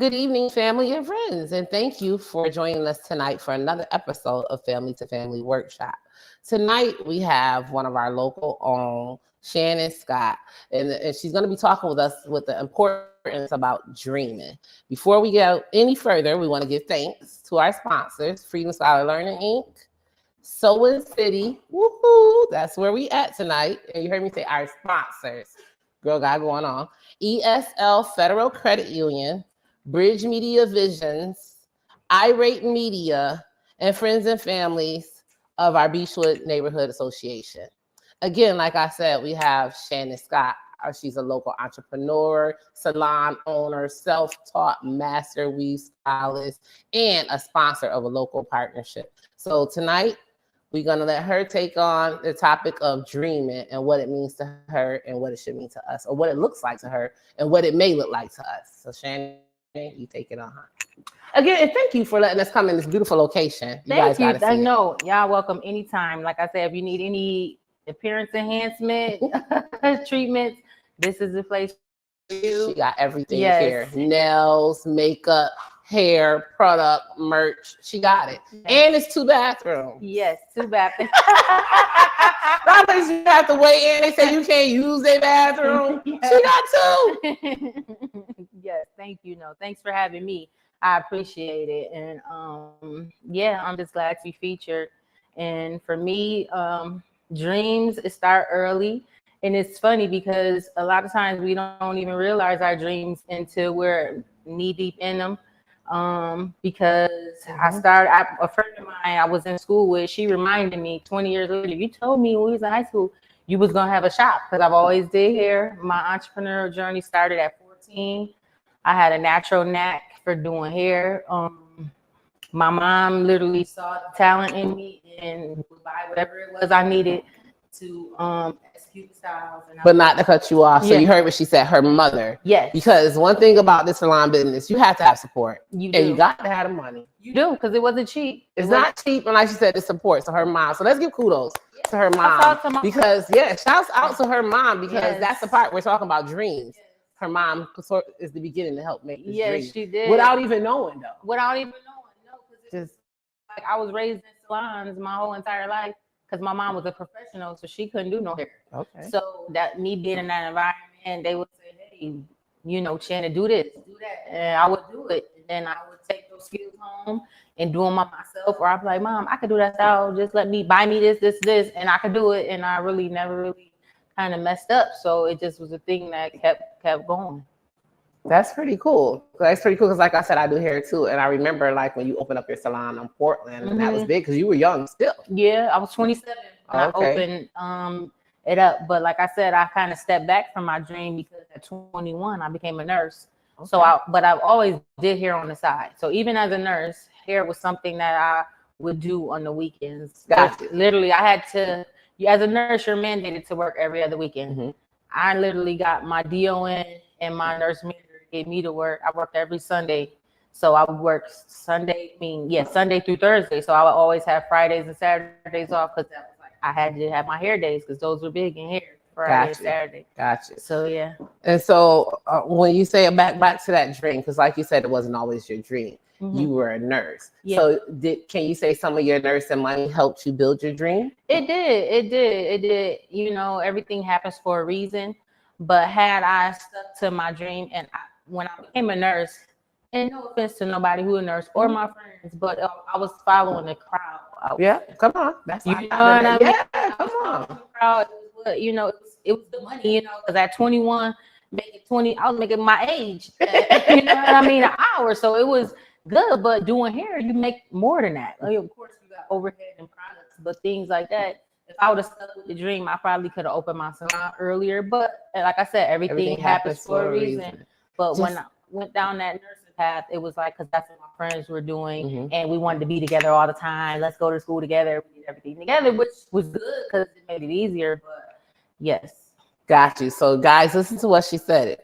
Good evening, family and friends, and thank you for joining us tonight for another episode of Family to Family Workshop. Tonight, we have one of our local own, Shannon Scott, and she's going to be talking with us with the importance about dreaming. Before we go any further, we want to give thanks to our sponsors, Freedom Scholar Learning Inc., Sewing City, woohoo, that's where we at tonight. And you heard me say our sponsors. Girl got going on. ESL Federal Credit Union, Bridge Media Visions, Irate Media, and friends and families of our Beechwood Neighborhood Association. Again, like I said, we have Shannon Scott. She's a local entrepreneur, salon owner, self-taught master weave stylist, and a sponsor of a local partnership. So tonight, we're going to let her take on the topic of dreaming and what it means to her and what it should mean to us, or what it looks like to her and what it may look like to us. So Shannon, you take it on. Again, and thank you for letting us come in this beautiful location. Thank you. I know. Y'all welcome anytime. Like I said, if you need any appearance enhancement treatments, this is the place for you. She got everything here. Nails, makeup, hair, product, merch. She got it. Yes. And it's 2 bathrooms. Yes, 2 bathrooms. Sometimes you have to wait in. They say you can't use their bathroom. Yes. She got 2. Yes, thank you. No, thanks for having me. I appreciate it. And yeah, I'm just glad to be featured. And for me, dreams start early. And it's funny because a lot of times we don't even realize our dreams until we're knee deep in them. Because a friend of mine I was in school with, she reminded me 20 years later, you told me when we was in high school, you was going to have a shop, because I've always did hair. My entrepreneurial journey started at 14. I had a natural knack for doing hair. My mom literally saw the talent in me and would buy whatever it was I needed to execute styles. But not to cut you off. So you heard what she said, her mother. Yes. Because one thing about this salon business, you have to have support. You do. And you got to have the money. You do, because it wasn't cheap. It's not cheap. And like she said, the support. So her mom. So let's give kudos to her mom. Because, shouts out to her mom, because that's the part we're talking about, dreams. Her mom is the beginning to help make this dream. Yes, she did. Without even knowing, though. Without even knowing. No, because just like I was raised in salons my whole entire life. Because my mom was a professional, so she couldn't do no hair. Okay. So that me being in that environment, they would say, hey, Shannon, do this, do that. And I would do it. And then I would take those skills home and do them myself. Or I'd be like, Mom, I could do that style. Just buy me this. And I could do it. And I really never kind of messed up. So it just was a thing that kept going. That's pretty cool. That's pretty cool because, like I said, I do hair too. And I remember when you opened up your salon in Portland, and that was big because you were young still. Yeah, I was 27 when I opened it up. But like I said, I kind of stepped back from my dream because at 21, I became a nurse. Okay. So I've always did hair on the side. So even as a nurse, hair was something that I would do on the weekends. Gotcha. Literally, I had to, as a nurse, you're mandated to work every other weekend. Mm-hmm. I literally got my DON and my nurse manager gave me to work. I worked every Sunday. So I would work Sunday through Thursday. So I would always have Fridays and Saturdays off, because I had to have my hair days, because those were big in hair, Friday and Saturday. Gotcha. So yeah. And so when you say back to that dream, because like you said, it wasn't always your dream. Mm-hmm. You were a nurse. Yeah. So can you say some of your nursing money helped you build your dream? It did. Everything happens for a reason. But had I stuck to my dream, and when I became a nurse, and no offense to nobody who a nurse or my friends, but I was following the crowd. Come on. That's what I mean? Yeah, come on. Crowd, it was the money, because at 21, making 20, I was making my age. You know what I mean? An hour. So it was good, but doing hair, you make more than that. Of course, you got overhead and products, but things like that. If I would have stuck with the dream, I probably could have opened my salon earlier. But like I said, everything happens for a reason. But when I went down that nursing path, it was because that's what my friends were doing. And we wanted to be together all the time. Let's go to school together. We did everything together, which was good because it made it easier. But yes. Got you. So guys, listen to what she said.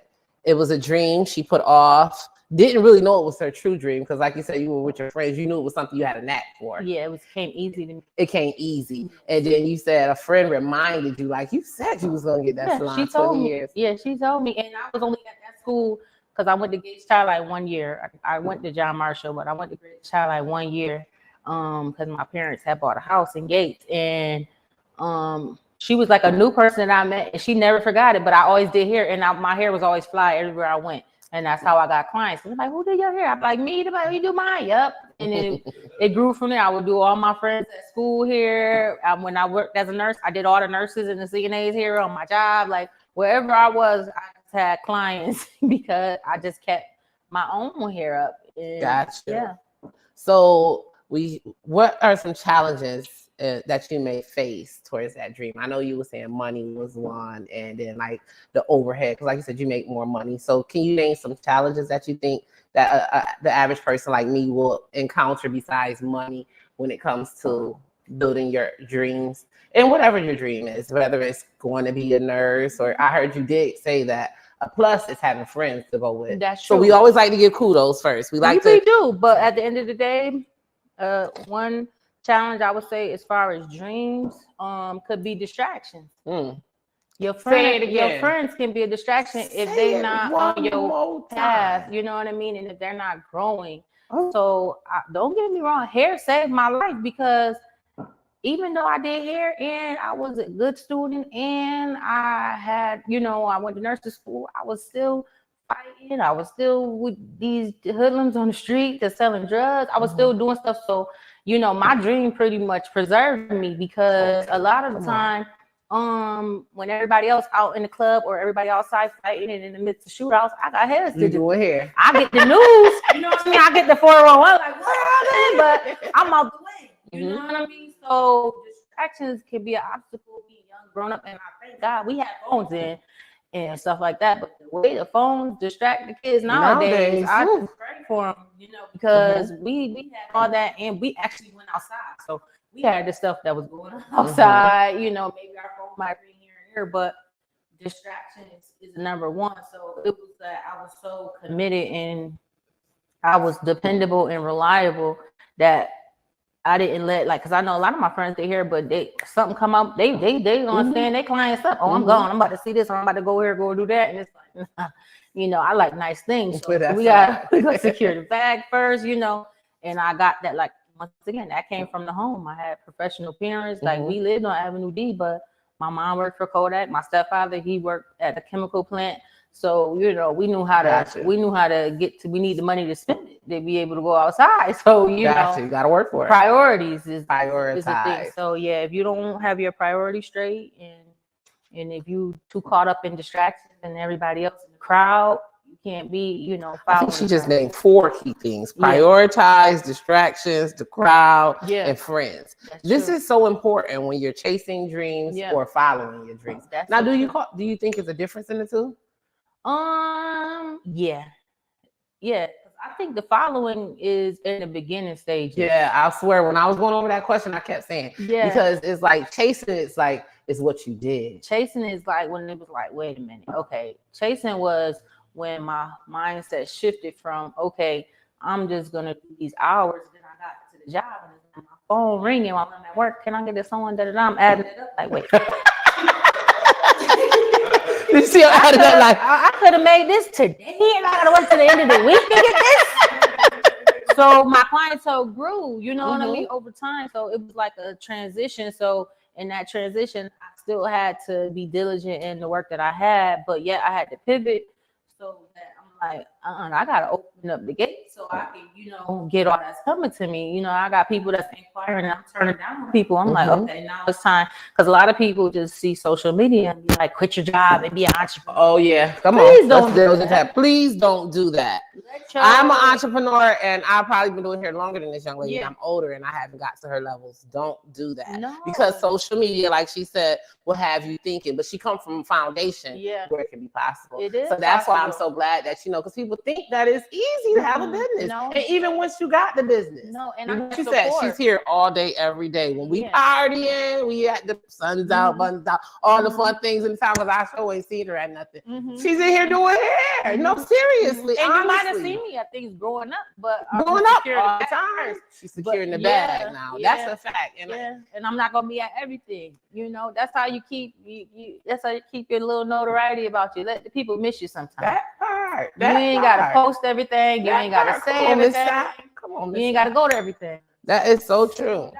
It was a dream she put off. Didn't really know it was her true dream, because like you said, you were with your friends. You knew it was something you had a knack for. Yeah, it came easy to me. It came easy. And then you said a friend reminded you, like you said you was going to get that salon. She told me. Years. Yeah, she told me. And I was only at that school because I went to Gates Childlight 1 year. I went to John Marshall, but I went to Gates Childlight 1 year because my parents had bought a house in Gates, and she was like a new person that I met, and she never forgot it. But I always did hair, and my hair was always fly everywhere I went, and that's how I got clients. And like, who did your hair? I'm like, me. They're like, you do mine. Yep. And then it grew from there. I would do all my friends at school here. When I worked as a nurse, I did all the nurses and the CNAs here on my job. Like wherever I was, I just had clients because I just kept my own hair up. And gotcha. Yeah. So what are some challenges that you may face towards that dream? I know you were saying money was one, and then like the overhead, because like you said, you make more money. So can you name some challenges that you think that the average person like me will encounter besides money when it comes to building your dreams and whatever your dream is, whether it's going to be a nurse, or I heard you did say that a plus is having friends to go with. That's true. So we always like to give kudos first. We do, but at the end of the day, one challenge I would say as far as dreams could be distractions. Your friends can be a distraction if they're not on your path, you know what I mean, and if they're not growing. So don't get me wrong, hair saved my life, because even though I did hair and I was a good student and I had, I went to nursing school, I was still fighting. I was still with these hoodlums on the street that's selling drugs. I was still doing stuff. So, my dream pretty much preserved me, because a lot of the time, when everybody else out in the club or everybody outside fighting and in the midst of shootouts, I got hairs to do. Hair. I get the news, you know what I mean? I get the 411, like, where are they? But I'm out the way, you know what I mean? So distractions can be an obstacle being young, grown up, and I thank God we have phones in and stuff like that. But the way the phones distract the kids nowadays, I just pray for them, because we had all that, and we actually went outside. So we had the stuff that was going on outside, maybe our phone might ring here and there, but distraction is number one. So it was that I was so committed and I was dependable and reliable that I didn't let, because I know a lot of my friends, they hear, but something come up, they gonna stand their clients up. Oh, I'm gone. I'm about to see this. I'm about to go here, go do that. And it's like, I like nice things. So we gotta secure the bag first, and I got that, like, once again, that came from the home. I had professional parents. Like, we lived on Avenue D, but my mom worked for Kodak. My stepfather, he worked at a chemical plant. So, we knew how to get to, we need the money to spend it to be able to go outside. So, you got to work for it. Priorities is a thing. So, yeah, if you don't have your priorities straight, and if you too caught up in distractions and everybody else in the crowd, you can't be, I think she just named 4 key things: prioritize, distractions, the crowd, and friends. This is so important when you're chasing dreams or following your dreams. Now, do you think there's a difference in the two? Yeah. I think the following is in the beginning stages. Yeah, I swear, when I was going over that question, I kept saying, because it's like chasing, it's what you did. Chasing is like when it was like, wait a minute, okay. Chasing was when my mindset shifted from, okay, I'm just gonna do these hours. Then I got to the job and my phone ringing while I'm at work. Can I get this on? I'm adding it up. Like, wait. You see, I could have made this today, and I gotta work to the end of the week to get this. So my clientele grew, you know what I mean, over time. So it was like a transition. So in that transition, I still had to be diligent in the work that I had, but yet I had to pivot. So that I'm like, I gotta open up the gate so I can, get all that's coming to me. I got people that's inquiring, and I'm turning down people. I'm like, okay, now it's time, because a lot of people just see social media and be like, quit your job and be an entrepreneur. Oh yeah, please don't do that. Please don't do that. I'm an entrepreneur, and I've probably been doing hair longer than this young lady. I'm older, and I haven't got to her levels. Don't do that, because social media, like she said, will have you thinking. But she come from a foundation where it can be possible. It is. So that's why I'm so glad that because people think that it's easy to have a business, and even once you got the business, and she said she's here all day, every day. When we partying, we had the sun's out, buttons out, all the fun things in town. Because I sure ain't seen her at nothing. She's in here doing hair. No, seriously. And you might have seen me at things growing up, but growing up all the time. She's securing the bag now. That's a fact. And I'm not gonna be at everything. That's how you keep that's how you keep your little notoriety about you. Let the people miss you sometimes. That part. part. You ain't got to post everything. You ain't got to say everything. Come on, you ain't got to go to everything. That is so true.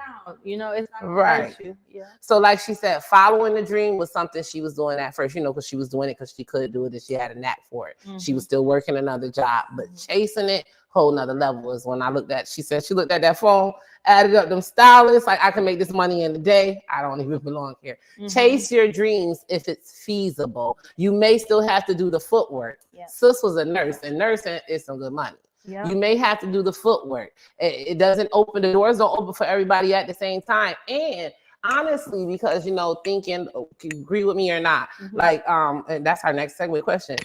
You know, it's not right. You. Yeah. So, like she said, following the dream was something she was doing at first, you know, because she was doing it because she could do it and she had a knack for it. She was still working another job, but chasing it, whole nother level is when I looked at, she said she looked at that phone, added up them stylists, like I can make this money in a day. I don't even belong here. Chase your dreams if it's feasible. You may still have to do the footwork. Sis was a nurse, and nursing is some good money. You may have to do the footwork. It doesn't open, the doors don't open for everybody at the same time. And honestly, because, you know, thinking, agree with me or not, like, and that's our next segue question.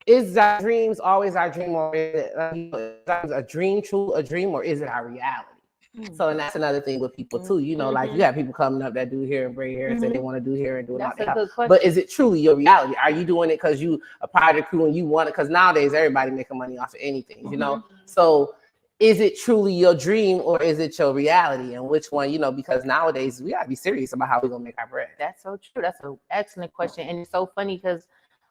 Is our dreams always our dream, or is it a dream true a dream, or is it our reality? So, and that's another thing with people too, you know, like you have people coming up that do hair and braid hair and say they want to do hair and do it out there. But is it truly your reality? Are you doing it because you a part of the crew and you want it? Because nowadays everybody making money off of anything, you know? So is it truly your dream, or is it your reality? And which one, you know, because nowadays we gotta be serious about how we're gonna make our bread. That's so true. That's an excellent question. And it's so funny because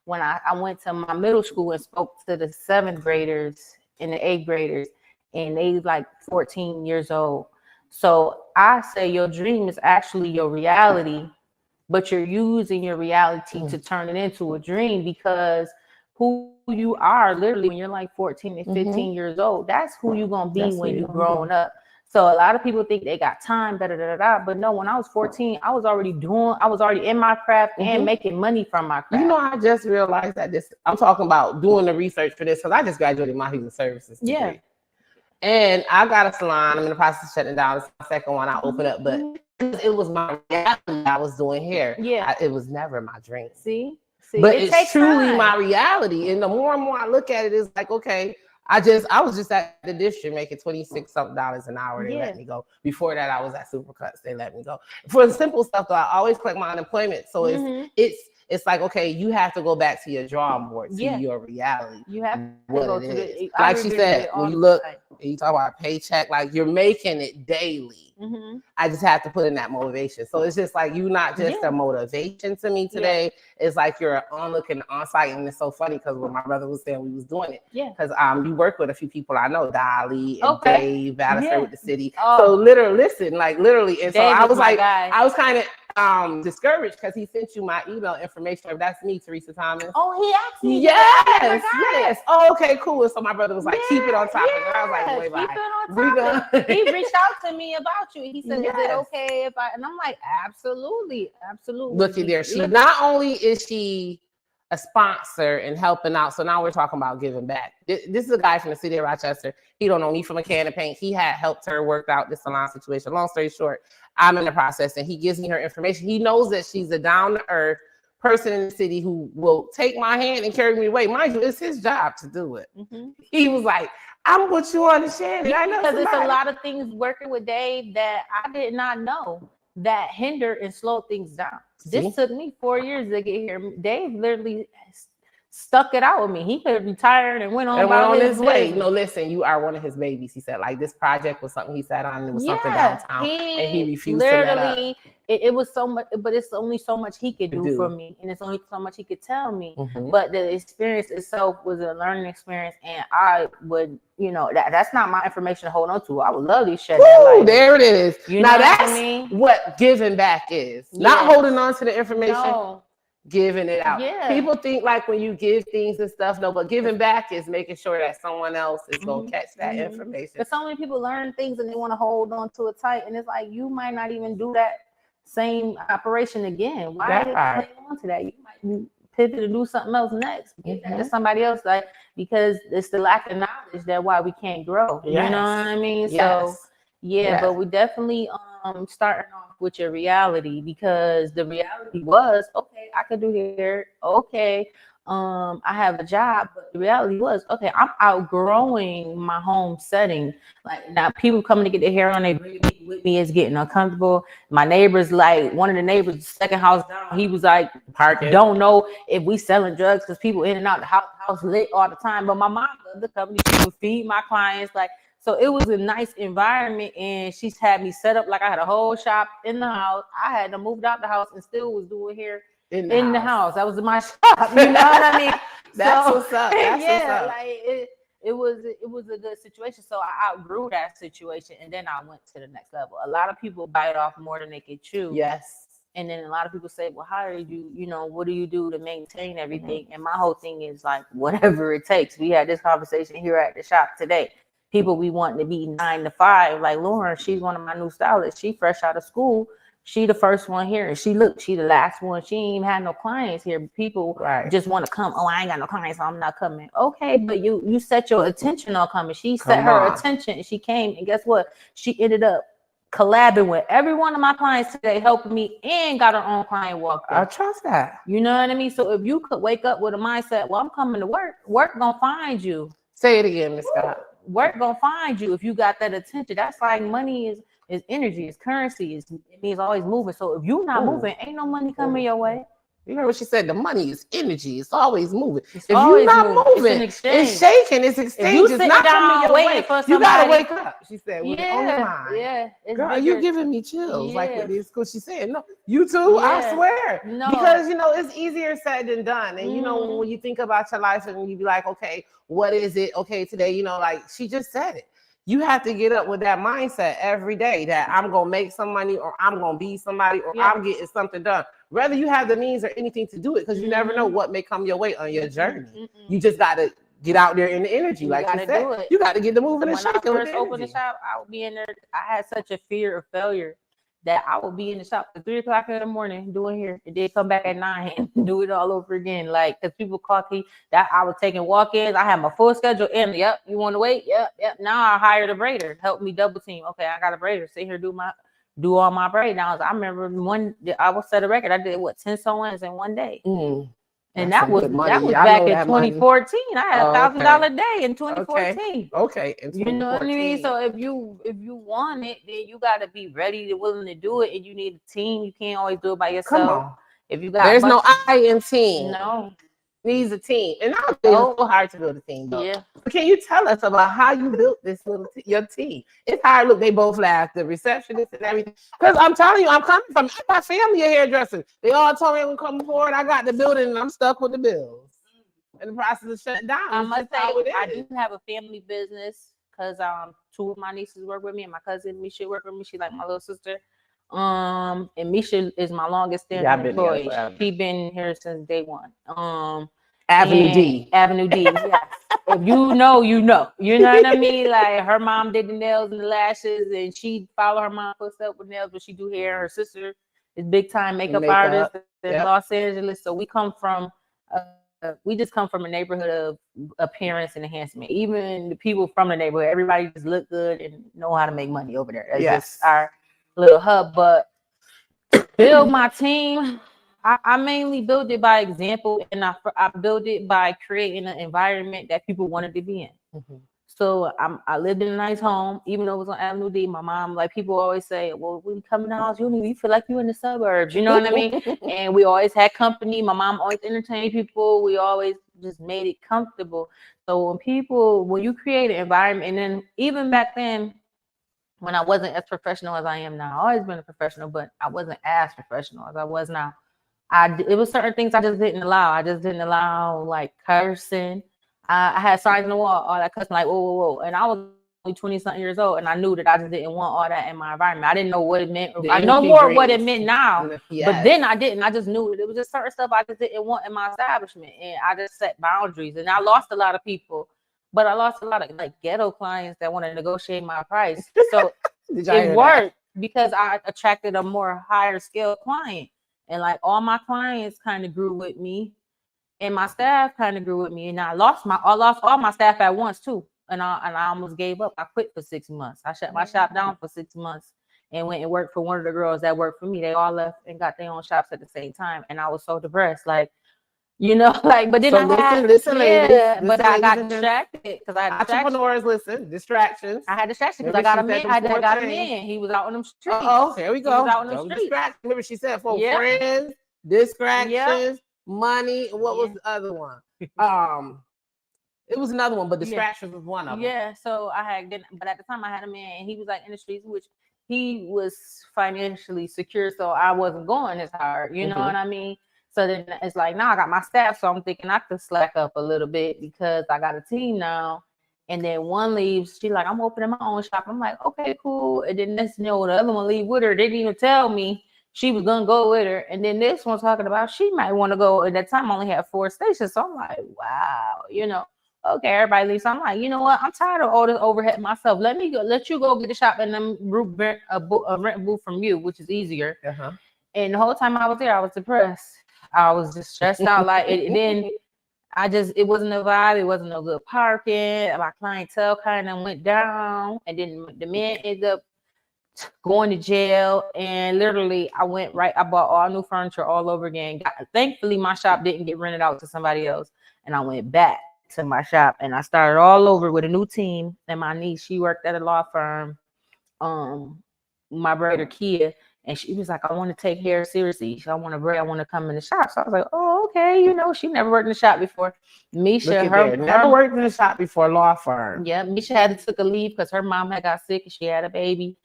when I went to my middle school and spoke to the 7th graders and the 8th graders, and they like 14 years old. So I say your dream is actually your reality, but you're using your reality to turn it into a dream, because who you are literally when you're like 14 and 15 years old, that's who you're going to be when you're grown up. So a lot of people think they got time, but no, when I was 14, I was already in my craft and making money from my craft. You know, I just realized that I'm talking about doing the research for this because I just graduated my human services degree. Yeah. And I got a salon. I'm in the process of shutting it down. It's my second one I open up, but it was my reality. I was doing hair. Yeah. It was never my dream. See, but it's truly my reality. And the more and more I look at it, it's like, okay, I was just at the district making $26 something an hour. They let me go. Before that, I was at Supercuts. They let me go. For the simple stuff, though, I always collect my unemployment. So it's like, okay, you have to go back to your drawing board, to your reality. You have to go to like she said, when you look, you talk about a paycheck, like you're making it daily. I just have to put in that motivation. So it's just like, you're not just a motivation to me today. It's like you're onlooking on site. And it's so funny because when my brother was saying we was doing it, because you work with a few people I know, Dolly and Dave, Vallister with the city. So literally, and so I was like, I was kind of discouraged because he sent you my email information. If that's me, Teresa Thomas. Oh, he asked me. Yes. Oh, okay, cool. And so my brother was like, keep it on top of it. I was like, wait, keep it on top of it. He reached out to me about you. He said, is it okay if I, and I'm like, absolutely. Look at there. She not only is she a sponsor and helping out. So now we're talking about giving back. This is a guy from the city of Rochester. He don't know me from a can of paint. He had helped her work out this salon situation. Long story short, I'm in the process and he gives me her information. He knows that she's a down to earth person in the city who will take my hand and carry me away. Mind you, it's his job to do it. He was like, I'm what you want to share. I know because it's a lot of things working with Dave that I did not know that hinder and slow things down. This took me 4 years to get here. Dave literally stuck it out with me. He could have retired and went on his way. No, listen, you are one of his babies. He said, like, this project was something he sat on, and it was something downtown, and he refused to let up. It was so much, but it's only so much he could do for me, and it's only so much he could tell me. But the experience itself was a learning experience, and I would, you know, that's not my information to hold on to. I would love to share that. Like, there it is. Now that's what giving back is. Not holding on to the information. No. Giving it out. People think like when you give things and stuff, no, but giving back is making sure that someone else is gonna catch that information. But so many people learn things and they want to hold on to it tight, and it's like you might not even do that same operation again. Why are you holding on to that? You might pivot to do something else next. Give that to somebody else, like, because it's the lack of knowledge that why we can't grow. You know what I mean? So but we definitely starting off with your reality, because the reality was, okay, I could do hair. Okay, I have a job, but the reality was, okay, I'm outgrowing my home setting. Like, now people coming to get their hair on, they with me is getting uncomfortable. My neighbors, like one of the neighbors, second house down, he was like, don't know if we selling drugs because people in and out the house lit all the time. But my mom loved the company, she would feed my clients, like. So it was a nice environment, and she's had me set up like I had a whole shop in the house. I had to move out the house and still was doing hair in the house. That was my shop. You know what I mean? That's what's up. That's yeah, what's up. like it was a good situation. So I outgrew that situation, and then I went to the next level. A lot of people bite off more than they can chew. Yes. And then a lot of people say, well, how do what do you do to maintain everything? And my whole thing is like, whatever it takes. We had this conversation here at the shop today. People we want to be 9 to 5. Like Lauren, she's one of my new stylists. She fresh out of school. She the first one here. And she the last one. She ain't even had no clients here. People just want to come. Oh, I ain't got no clients, so I'm not coming. Okay, but you set your attention on coming. She set her attention and she came. And guess what? She ended up collabing with every one of my clients today, helping me, and got her own client walked in. I trust that. You know what I mean? So if you could wake up with a mindset, well, I'm coming to work gonna find you. Say it again, Miss Scott. Work gonna find you if you got that attention. That's like money is energy, it's currency, it means always moving. So if you're not moving, ain't no money coming your way. You heard what she said. The money is energy. It's always moving. If you're not moving, it's shaking. It's exchange. It's not coming your way. You gotta wake up. She said, on your mind. Yeah. Girl, you giving me chills. Like with this, because she said, no, you too. I swear. No. Because it's easier said than done. And when you think about your life and you be like, okay, what is it? Okay, today, like she just said it. You have to get up with that mindset every day that I'm going to make some money, or I'm going to be somebody, or I'm getting something done. Whether you have the means or anything to do it, because you never know what may come your way on your journey. You just got to get out there in the energy. Like you said, you got to get the moving and shaking. When I first opened the shop, I would be in there. I had such a fear of failure that I would be in the shop at 3 o'clock in the morning doing here, and then come back at 9 and do it all over again. Like, because people clock me that I was taking walk-ins. I had my full schedule in. Yep, you want to wait? Yep. Now I hired a braider, help me double team. Okay, I got a braider. Sit here, do all my braid. Now I remember I was set a record. I did 10 sew-ins in one day. And that was back in 2014. I had $1,000 a day in 2014. Okay. You know what I mean? So if you want it, then you got to be ready and willing to do it. And you need a team. You can't always do it by yourself. Come on. If you got there's no I in team. No. Needs a team. And nowadays it's so hard to build a team though. Yeah. But can you tell us about how you built this your team? It's hard. Look, they both laughed, the receptionist and everything. Because I'm telling you, I got family of hairdressers. They all told me I'm coming forward. I got the building and I'm stuck with the bills. In the process of shutting down. I must say I do have a family business because 2 of my nieces work with me, and my cousin Misha work with me. She's like my little sister. And Misha is my longest standing employee. She's been here since day one. Avenue D. Yes. If you know, you know. You know what I mean? Like her mom did the nails and the lashes, and she follow her mom footsteps with nails, but she do hair. Her sister is big time makeup artist in Los Angeles. So we come from we just come from a neighborhood of appearance and enhancement. Even the people from the neighborhood, everybody just look good and know how to make money over there. That's just our little hub. But build my team. I mainly build it by example, and I build it by creating an environment that people wanted to be in. So I lived in a nice home, even though it was on Avenue D. My mom, like people always say, well, when you come in the house, you feel like you in the suburbs. You know what I mean? And we always had company. My mom always entertained people. We always just made it comfortable. So when you create an environment, and then even back then, when I wasn't as professional as I am now, I've always been a professional, but I wasn't as professional as I was now. It was certain things I just didn't allow. I just didn't allow like cursing. I had signs on the wall, all that cussing, like whoa. And I was only 20-something years old, and I knew that I just didn't want all that in my environment. I didn't know what it meant. I know more what it meant now, but then I didn't. I just knew it was just certain stuff I just didn't want in my establishment, and I just set boundaries. And I lost a lot of people, but I lost a lot of like ghetto clients that want to negotiate my price. So it worked because I attracted a more higher scale client. And like all my clients kind of grew with me, and my staff kind of grew with me. And I lost all my staff at once too. And I almost gave up. I quit for 6 months. I shut my shop down for 6 months and went and worked for one of the girls that worked for me. They all left and got their own shops at the same time. And I was so depressed, like, but then listen, ladies. But I got distracted because I had entrepreneurs. Listen, distractions. I had distractions because I got a man. I got a man. He was out on them streets. Here we go. He was out on them streets. Remember, she said for friends, distractions, money. What was the other one? It was another one, but distractions was one of them. Yeah. So but at the time I had a man, and he was like in the streets, which he was financially secure, so I wasn't going as hard. You know what I mean? So then it's like, now I got my staff, so I'm thinking I could slack up a little bit because I got a team now. And then one leaves, she like, I'm opening my own shop. I'm like, okay, cool. And then this, the other one leave with her. They didn't even tell me she was gonna go with her. And then this one talking about she might want to go. At that time, I only had 4 stations. So I'm like, wow, okay, everybody leaves. So I'm like, you know what? I'm tired of all this overhead myself. Let you go get the shop and then rent a booth from you, which is easier. Uh-huh. And the whole time I was there, I was depressed. I was just stressed out. Like it wasn't a vibe. It wasn't no good parking. My clientele kind of went down, and then the man ended up going to jail. And literally, I bought all new furniture all over again. Thankfully, my shop didn't get rented out to somebody else, and I went back to my shop and I started all over with a new team. And my niece, she worked at a law firm, my brother Kia. And she was like, I want to take hair seriously. I want to come in the shop. So I was like, oh, okay. She never worked in the shop before. Misha, never worked in the shop before, law firm. Yeah, Misha had to took a leave because her mom had got sick and she had a baby.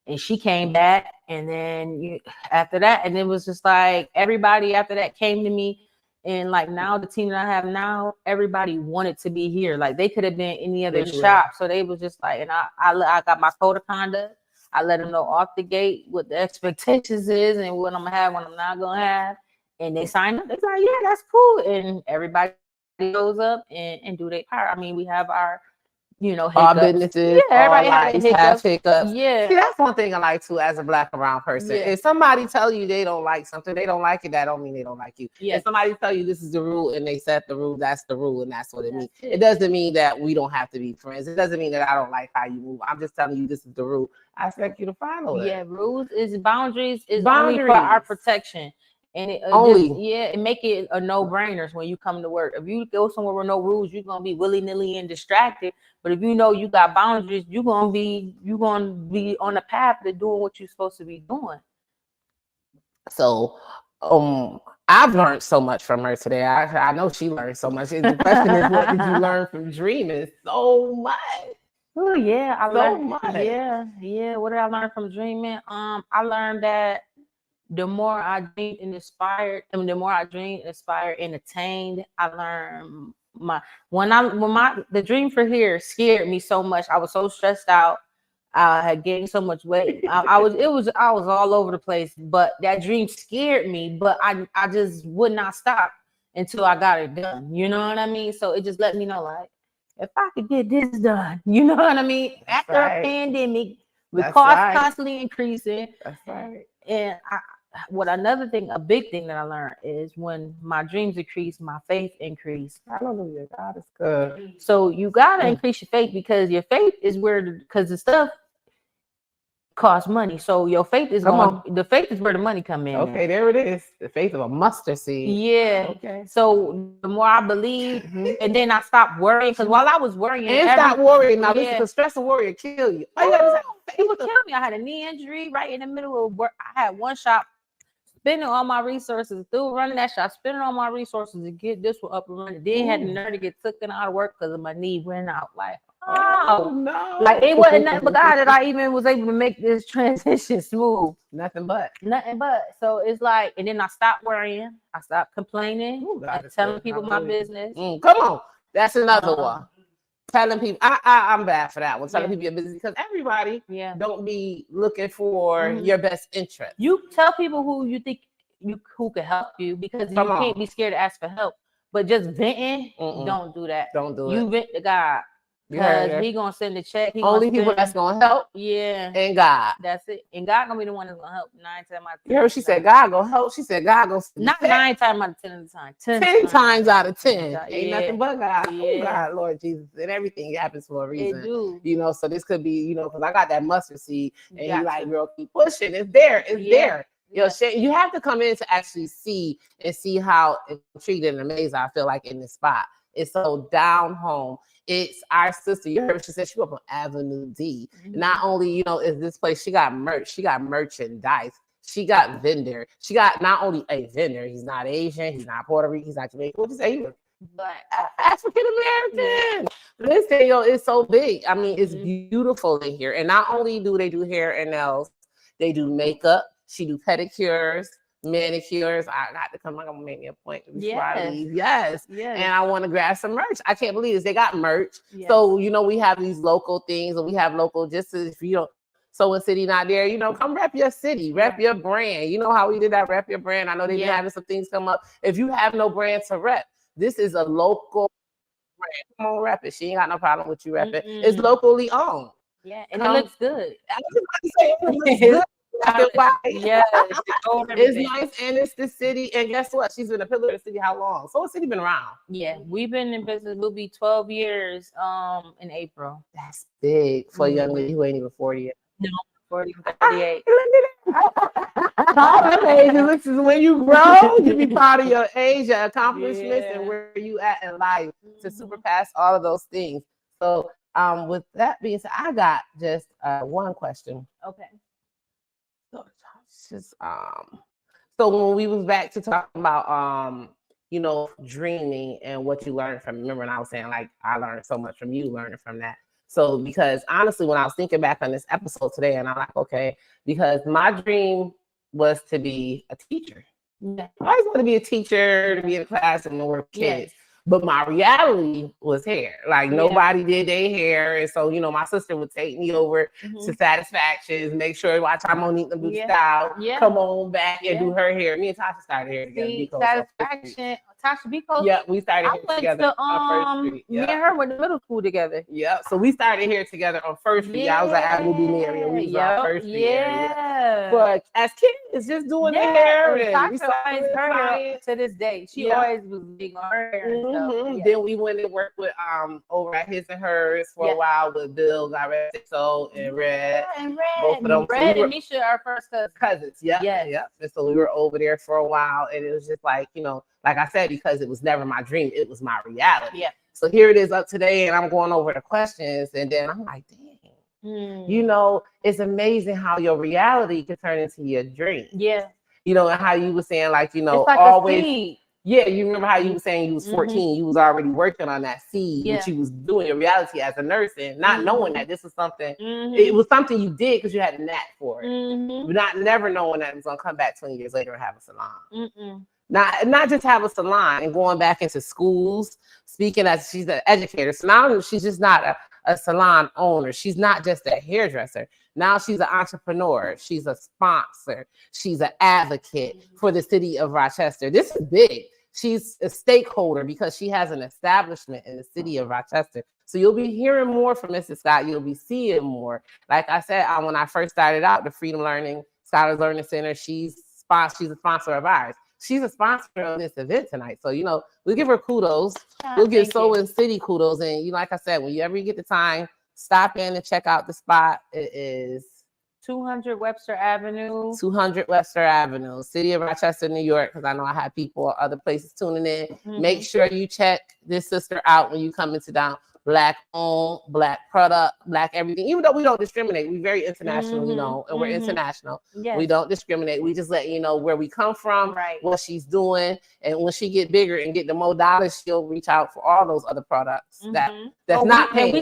And she came back. And then after that, and it was just like everybody after that came to me. And like now, the team that I have now, everybody wanted to be here. Like they could have been any other shop. So they was just like, and I got my code of conduct. I let them know off the gate what the expectations is and what I'm gonna have, what I'm not gonna have. And they sign up. They're like, yeah, that's cool. And everybody goes up and do their part. I mean, we have our, all businesses, everybody have hiccups. Yeah. See, that's one thing I like too as a Black and brown person. Yeah. If somebody tell you they don't like something, they don't like it, that don't mean they don't like you. Yeah. If somebody tell you this is the rule and they set the rule, that's the rule and that's what it means. It doesn't mean that we don't have to be friends. It doesn't mean that I don't like how you move. I'm just telling you this is the rule. I expect you to follow it. Yeah, boundaries is only for our protection. And it make it a no-brainers when you come to work. If you go somewhere with no rules, you're gonna be willy-nilly and distracted. But if you know you got boundaries, you're gonna be on the path to doing what you're supposed to be doing. So I've learned so much from her today. I know she learned so much. The question is, what did you learn from dreaming? So much. Oh yeah, I learned so much. Yeah. What did I learn from dreaming? I learned that the more I dreamed and inspired, and attained, I learned the dream for here scared me so much. I was so stressed out. I had gained so much weight. I was all over the place, but that dream scared me, but I just would not stop until I got it done. You know what I mean? So it just let me know, like, if I could get this done, you know what I mean? After a pandemic, with costs constantly increasing. That's right. And a big thing that I learned is when my dreams increase, my faith increased. Hallelujah, God is good. So you gotta increase your faith, because your faith is because the stuff costs money. So your faith is the faith is where the money come in. Okay, there it is. The faith of a mustard seed. Yeah. Okay. So the more I believe, and then I stopped worrying, because while I was worrying, stop worrying. Now, this is stress and worry will kill you. It would kill me. I had a knee injury right in the middle of work. I had one shop, spending all my resources through running that shop, spending all my resources to get this one up and running. Then had the nerve to get taken out of work because of my knee went out. Like, oh no! Like it wasn't nothing but God that I even was able to make this transition smooth. Nothing but. So it's like, and then I stopped worrying. I stopped complaining. Telling people my business. Come on, that's another one. Telling people, I'm bad for that one. Telling people your business, because everybody don't be looking for your best interest. You tell people who you think who can help you, because you can't be scared to ask for help. But just venting, don't do that. Don't do it. You vent to God, because He gonna send the check. Only people that's gonna help. Yeah. And God. That's it. And God gonna be the one that's gonna help 9 times out of 10. You heard she said God gonna help. She said God gonna send not 9 times out of 10 at a time. 10 times out of 10. Ain't nothing but God. Yeah. Oh God, Lord Jesus. And everything happens for a reason. It do. So this could be, because I got that mustard seed, and you like, girl, keep pushing. It's there. It's there. You have to come in to actually see how it's treated and amazing. I feel like in this spot, it's so down home. It's our sister. You heard she said she grew up on Avenue D. Not only, is this place, she got merch, she got merchandise, she got vendor. She got not only a vendor, he's not Asian, he's not Puerto Rican, he's not Jamaican. What you say? He was African American. This thing, is so big. I mean, it's beautiful in here. And not only do they do hair and nails, they do makeup. She do pedicures, manicures. I got to come. I'm gonna make me a point before I Yes. leave. Yes. Yes. And I want to grab some merch. I can't believe this. They got merch. Yes. So, we have these local things, and we have local, just as if you don't, so in city not there, come rep your city, rep your brand. You know how we did that, rep your brand. I know they've been having some things come up. If you have no brand to rep, this is a local brand. Come on, rep it. She ain't got no problem with you repping. It's locally owned. Yeah, and it looks good. I was about to say, it looks good. Yes, it's nice, and it's the city. And guess what? She's been a pillar of the city how long? So the city been around. Yeah, we've been in business. We'll be 12 years in April. That's big for a young lady who ain't even 40 yet. No, 40, 38. Proud of age. This is when you grow, you be proud of your age, your accomplishments, and where you at in life to surpass all of those things. So, with that being said, I got just one question. Okay. So when we was back to talk about dreaming and what you learned from, remember, and I was saying, like, I learned so much from you learning from that. So because honestly, when I was thinking back on this episode today, and I'm like, okay, because my dream was to be a teacher. I always wanted to be a teacher, to be in a class and work with kids. But my reality was hair. Like, nobody did their hair. And so, my sister would take me over to Satisfactions, make sure watch I'm on Eat the Boot Style, come on back and do her hair. Me and Tasha started hair together. Satisfaction, Tasha Biko. Yeah, we started here together on First Street. Me and her went to middle school together. Yeah, so we started here together on First Street. I was at Avenue B area. We was on First Street area. But as kids, just doing their hair. And Tasha always her hair to this day. She always was big on her hair. Then we went and worked with over at His and Hers for a while with Bill, got Red Soul and Red. Both of them. Red and Nisha are first cousins. Yeah. And so we were over there for a while, and it was just like, like I said, because it was never my dream, it was my reality. Yeah. So here it is up today, and I'm going over the questions, and then I'm like, dang. It's amazing how your reality can turn into your dream. Yeah. And how you were saying, like, it's like always. Yeah, you remember how you were saying you was 14, you was already working on that seed, which you was doing in reality as a nurse, and not knowing that this was something, it was something you did because you had a knack for it. But never knowing that it was going to come back 20 years later and have a salon. Not just have a salon and going back into schools, speaking as she's an educator. So now she's just not a salon owner. She's not just a hairdresser. Now she's an entrepreneur. She's a sponsor. She's an advocate for the city of Rochester. This is big. She's a stakeholder because she has an establishment in the city of Rochester. So you'll be hearing more from Mrs. Scott. You'll be seeing more. Like I said, when I first started out, the Freedom Learning Scholars Learning Center, she's a sponsor of ours. She's a sponsor of this event tonight. So, we'll give her kudos. We'll give Soul and City kudos. And like I said, when you ever get the time, stop in and check out the spot. It is 200 Webster Avenue. 200 Webster Avenue, City of Rochester, New York, because I know I have people other places tuning in. Make sure you check this sister out when you come into down. Black owned, Black product, Black everything. Even though we don't discriminate, we're very international, and we're international. Yes. We don't discriminate. We just let you know where we come from, what she's doing, and when she get bigger and get the more dollars, she'll reach out for all those other products that's not paying.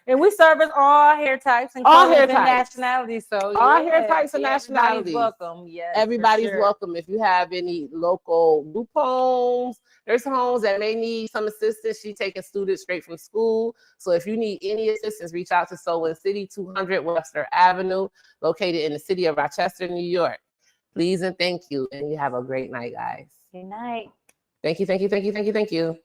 And we service all hair types and all hair types and nationalities. So all hair types and nationalities. Everybody's welcome. Yes, everybody's welcome. If you have any local group homes, there's homes that may need some assistance. She's taking students straight from school. So if you need any assistance, reach out to Soul and City, 200 Webster Avenue, located in the city of Rochester, New York. Please and thank you. And you have a great night, guys. Good night. Thank you.